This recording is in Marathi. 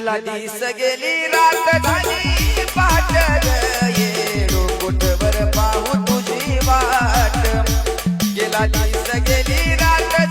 गेला दिस गेली रात झाली पाट येडो कुठवर पाहू तुझी वाट गेला दिस गेली रात